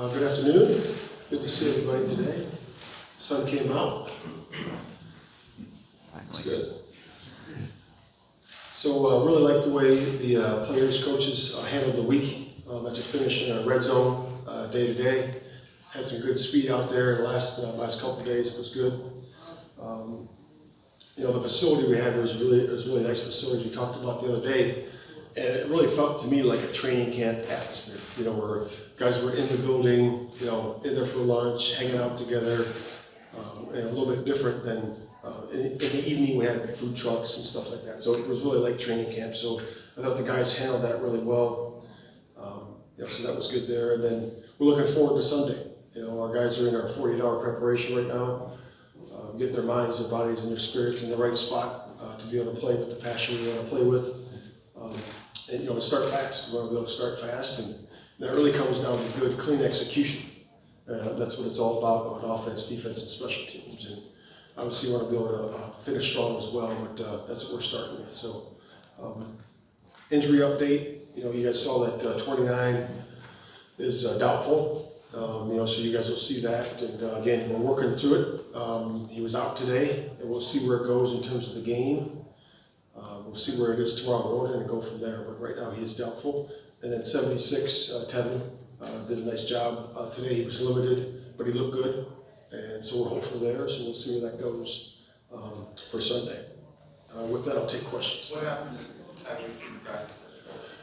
Good afternoon. Good to see everybody today. The sun came out. That's good. So really like the way the players, coaches handled the week after finishing our red zone day to day. Had some good speed out there the last couple of days. It was good. The facility we had was really nice facility we talked about the other day. And it really felt to me like a training camp atmosphere, where guys were in the building, in there for lunch, hanging out together, and a little bit different than in the evening we had food trucks and stuff like that. So it was really like training camp. So I thought the guys handled that really well. So that was good there. And then we're looking forward to Sunday. Our guys are in our 48-hour preparation right now, getting their minds, their bodies, and their spirits in the right spot to be able to play with the passion we want to play with. And to start fast. We want to be able to start fast, and that really comes down to good, clean execution. That's what it's all about on offense, defense, and special teams. And obviously, we want to be able to finish strong as well, but that's what we're starting with. So, injury update. You guys saw that 29 is doubtful. So you guys will see that. And again, we're working through it. He was out today, and we'll see where it goes in terms of the game. We'll see where it is tomorrow morning and go from there. But right now he is doubtful. And then 76, Tevin did a nice job today. He was limited, but he looked good. And so we're hopeful there. So we'll see where that goes for Sunday. With that, I'll take questions. What happened after you practice?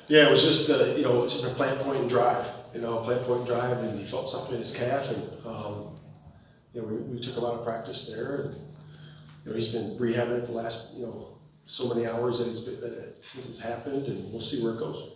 Yeah, it was just a plant point and drive. And he felt something in his calf, and we took a lot of practice there. And he's been rehabbing it the last so many hours since it's happened, and we'll see where it goes.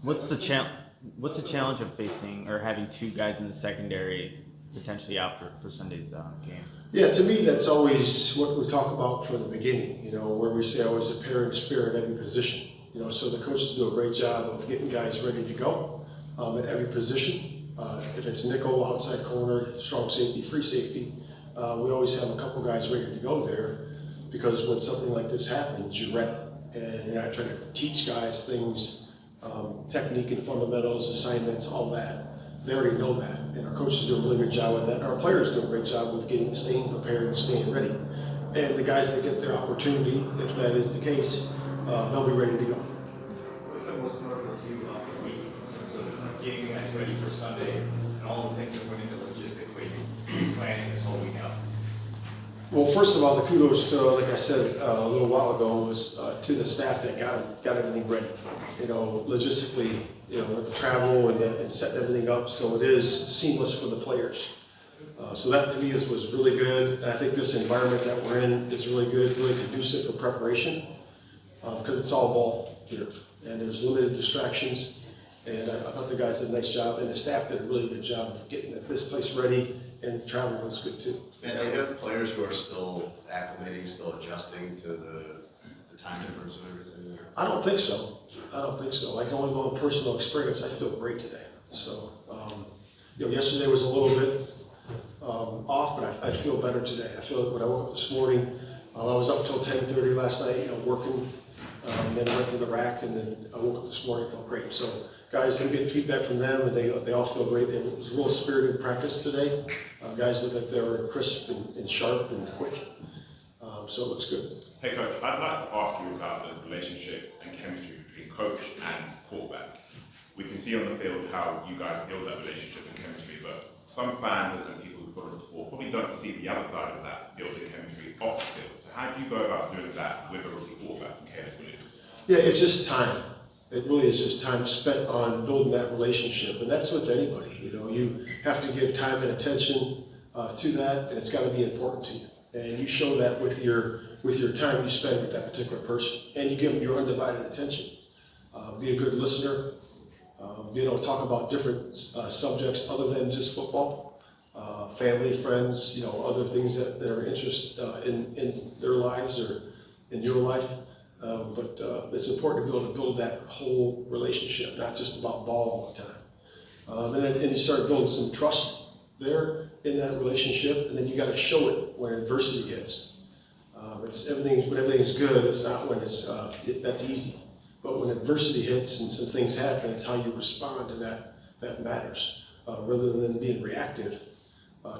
What's the challenge of facing or having two guys in the secondary potentially out for Sunday's game? Yeah, to me that's always what we talk about from the beginning. Where we say always a pair and a spare at every position. So the coaches do a great job of getting guys ready to go at every position. If it's nickel, outside corner, strong safety, free safety, we always have a couple guys ready to go there. Because when something like this happens, you're ready. And you're not trying to teach guys things, technique and fundamentals, assignments, all that. They already know that. And our coaches do a really good job with that. And our players do a great job with staying prepared and staying ready. And the guys that get their opportunity, if that is the case, they'll be ready to go. What's the most important to you about the week in terms of getting you guys ready for Sunday and all the things that went into logistically planning this whole week out? Well, first of all, the kudos to, like I said a little while ago, was to the staff that got everything ready. Logistically, with the travel and setting everything up, so it is seamless for the players. So that to me was really good. And I think this environment that we're in is really good, really conducive for preparation, because it's all ball here, and there's limited distractions. And I thought the guys did a nice job, and the staff did a really good job of getting this place ready, and the travel was good too. And do you have players who are still acclimating, still adjusting to the time difference and everything there? I don't think so. I can only go on personal experience. I feel great today. So, yesterday was a little bit off, but I feel better today. I feel like when I woke up this morning, I was up till 10:30 last night, working. Then I went to the rack, and then I woke up this morning, felt great. So, guys, I'm getting feedback from them, and they all feel great. It was a real spirited practice today. Guys look like they were crisp and sharp and quick. So it looks good. Hey Coach, I'd like to ask you about the relationship and chemistry between coach and quarterback. We can see on the field how you guys build that relationship and chemistry, but some fans and people who follow the sport probably don't see the other side of that building chemistry off the field. So how do you go about doing that with a rookie quarterback and Caleb Williams? Yeah, it's just time. It really is just time spent on building that relationship, and that's with anybody. You have to give time and attention to that, and it's got to be important to you. And you show that with your time you spend with that particular person, and you give them your undivided attention. Be a good listener. Be able to talk about different subjects other than just football, family, friends, other things that are interest in their lives or in your life. But it's important to be able to build that whole relationship, not just about ball all the time. And you start building some trust there in that relationship, and then you got to show it when adversity hits. When everything's good, it's not when that's easy. But when adversity hits and some things happen, it's how you respond to that matters. rather than being reactive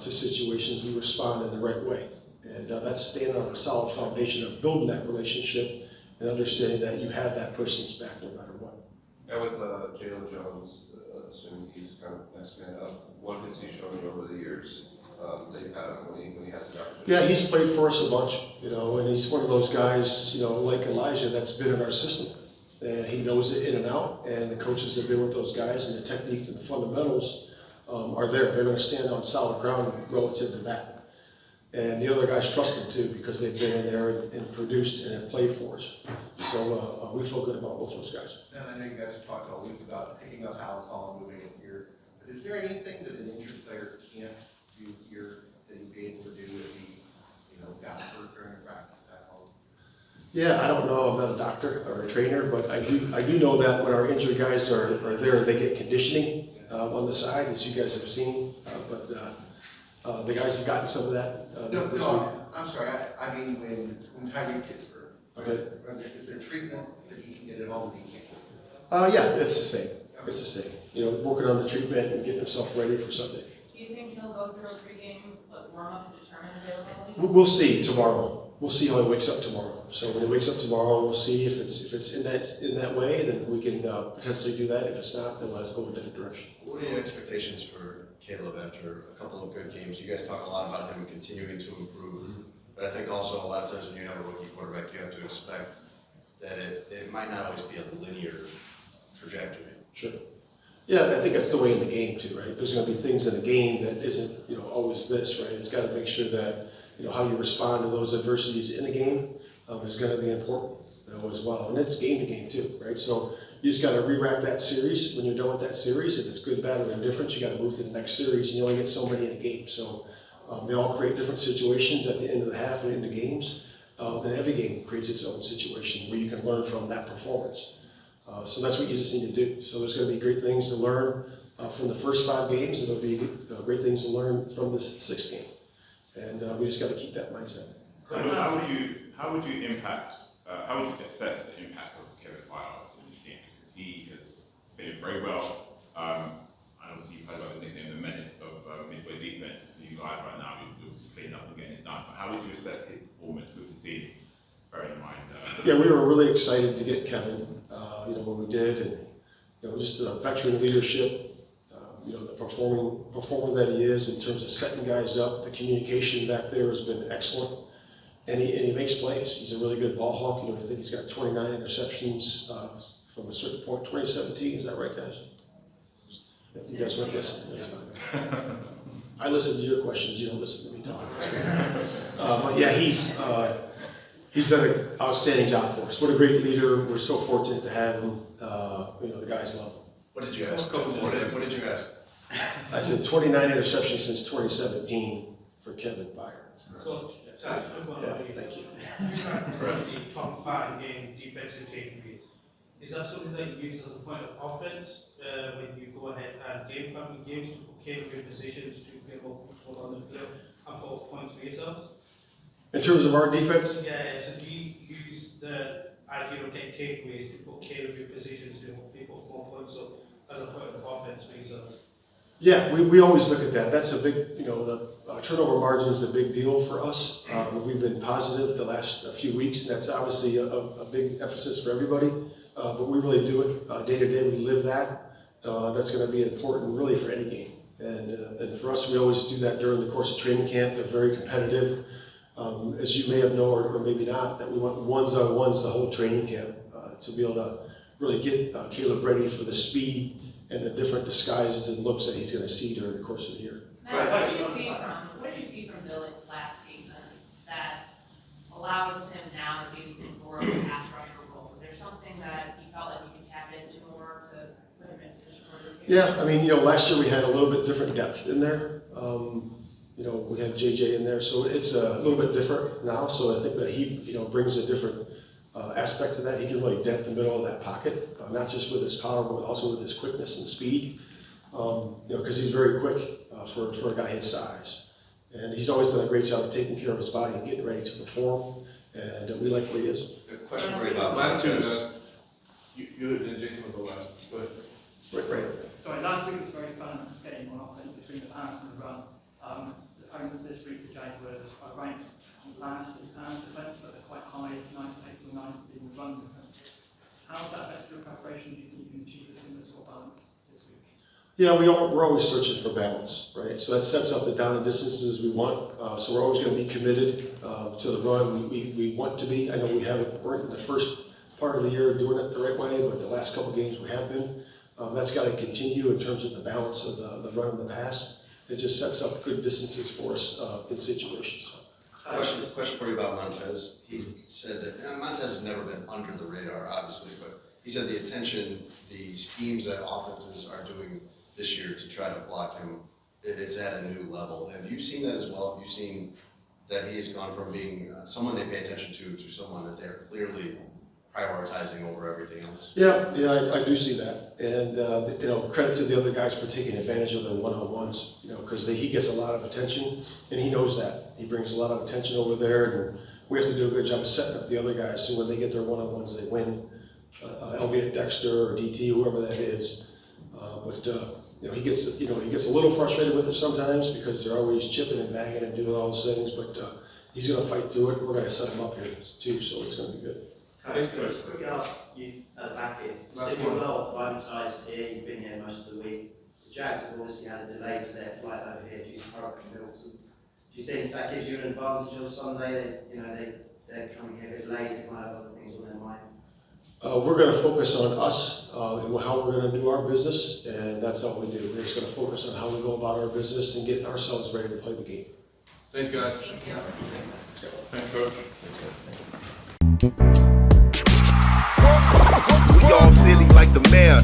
to situations, we respond in the right way. And that's standing on a solid foundation of building that relationship and understanding that you have that person's back no matter what. And with Jalen Jones, assuming he's kind of next man up, what has he shown you over the years that you've had him when he has the opportunity? Yeah, he's played for us a bunch, and he's one of those guys, like Elijah, that's been in our system. And he knows it in and out, and the coaches have been with those guys, and the technique and the fundamentals are there. They're going to stand on solid ground relative to that. And the other guys trust him too, because they've been in there and produced and have played for us. So we feel good about both those guys. And I know you guys have talked all week about picking up Al moving it here. But is there anything that an injured player can't do here that he'd be able to do if he, got hurt during practice back home? Yeah, I don't know. I'm not a doctor or a trainer, but I do know that when our injured guys are there, they get conditioning on the side, as you guys have seen. But the guys have gotten some of that this week. I'm sorry. I mean, when Tyreek gets hurt, Okay. is there treatment that he can get at home that he can't? Yeah, it's the same. It's the same. Working on the treatment and getting himself ready for Sunday. Do you think he'll go through a pregame warm-up to determine availability? We'll see tomorrow. We'll see how he wakes up tomorrow. So when he wakes up tomorrow, we'll see if it's in that way, then we can potentially do that. If it's not, then we'll have to go in a different direction. What are your expectations for Caleb after a couple of good games? You guys talk a lot about him continuing to improve, but I think also a lot of times when you have a rookie quarterback, you have to expect that it might not always be a linear trajectory. Sure. Yeah, I think that's the way in the game too, right? There's going to be things in the game that isn't, always this, right? It's got to make sure that, how you respond to those adversities in a game is going to be important, as well. And it's game to game too, right? So you just got to re-wrap that series. When you're done with that series, if it's good, bad, or indifferent, you got to move to the next series. And you only get so many in a game. So they all create different situations at the end of the half and into games. And every game creates its own situation where you can learn from that performance. So that's what you just need to do. So there's going to be great things to learn from the first 5 games, and there'll be great things to learn from this 6th game. And we just got to keep that mindset. How would you assess the impact of Kevin Byard in this team? Because he has fitted very well. And obviously you've heard about the nickname, the menace of midway defense. You guys right now, you're obviously cleaning up and getting it done. But how would you assess his performance with the team? Bearing in mind. Yeah, we were really excited to get Kevin, when we did, and just the veteran leadership, the performer that he is in terms of setting guys up. The communication back there has been excellent, and he makes plays. He's a really good ball hawk. I think he's got 29 interceptions from a certain point. 2017, is that right, guys? You guys weren't listening. That's fine. I listen to your questions. You don't listen to me talk. But yeah, he's done an outstanding job for us. What a great leader. We're so fortunate to have him. The guys love him. What did you ask? What did you ask? I said 29 interceptions since 2017 for Kevin Byard. So, Josh, Yeah, thank you. the top 5 game defensive capabilities. Is that something that you use as a point of offense when you go ahead and game games to put capable positions to get more control on the field and put points for yourselves? In terms of our defense, Yeah, so do you use the idea of getting takeaways to put capable positions to put more points up as a point of offense for yourselves? yeah, we always look at that. That's a big, the turnover margin is a big deal for us. We've been positive the last few weeks, and that's obviously a big emphasis for everybody. But we really do it day to day. We live that. That's going to be important really for any game. And for us, we always do that during the course of training camp. They're very competitive. As you may have known, or maybe not, that we went ones-on-ones the whole training camp to be able to really get Caleb ready for the speed and the different disguises and looks that he's going to see during the course of the year. Matt, what did you see from Billings last season that allows him now to be more of a pass rusher role? Is there something that you felt like you could tap into more to put him in position for this year? Yeah, last year we had a little bit different depth in there. We had JJ in there, so it's a little bit different now. So I think that he, brings a different aspect to that. He can really dent the middle of that pocket, not just with his power, but also with his quickness and speed. Because he's very quick for a guy his size. And he's always done a great job of taking care of his body and getting ready to perform. And we like where he is. Good question for you about Last 2 Montez. you in Jacksonville last, but Right. Sorry, last week was a very balanced game on offense between the pass and the run. The opponents this week, the Jaguars, are ranked on pass and defense, but they're quite high, 8th or 9th in the run defense. How has that affected your preparation? Do you think you can achieve a similar sort of balance this week? Yeah, we're always searching for balance, right? So that sets up the down and distances we want. So we're always going to be committed to the run. We want to be. I know we weren't in the first part of the year doing it the right way, but the last couple games we have been. That's got to continue in terms of the balance of the run and the pass. It just sets up good distances for us in situations. Question for you about Montez. He said that Montez has never been under the radar, obviously, but he said the attention, the schemes that offenses are doing this year to try to block him, it's at a new level. Have you seen that as well? Have you seen that he has gone from being someone they pay attention to someone that they're clearly prioritizing over everything else? Yeah, I do see that, and credit to the other guys for taking advantage of their one-on-ones, because he gets a lot of attention, and he knows that. He brings a lot of attention over there, and we have to do a good job of setting up the other guys so when they get their one-on-ones, they win, albeit Dexter or DT, whoever that is. He gets a little frustrated with it sometimes because they're always chipping and banging and doing all those things, but he's going to fight through it. We're going to set him up here too, so it's going to be good. Coach, quickly ask you back in. Sitting well privatised here, you've been here most of the week. The Jags have obviously had a delay to their flight over here due to Hurricane Milton. Do you think that gives you an advantage on Sunday? They're coming here a bit late, they might have other things on their mind. We're going to focus on us and how we're going to do our business, and that's all we do. We're just going to focus on how we go about our business and getting ourselves ready to play the game. Thanks, guys. Thank you. Thanks, Coach. We all silly like the mayor.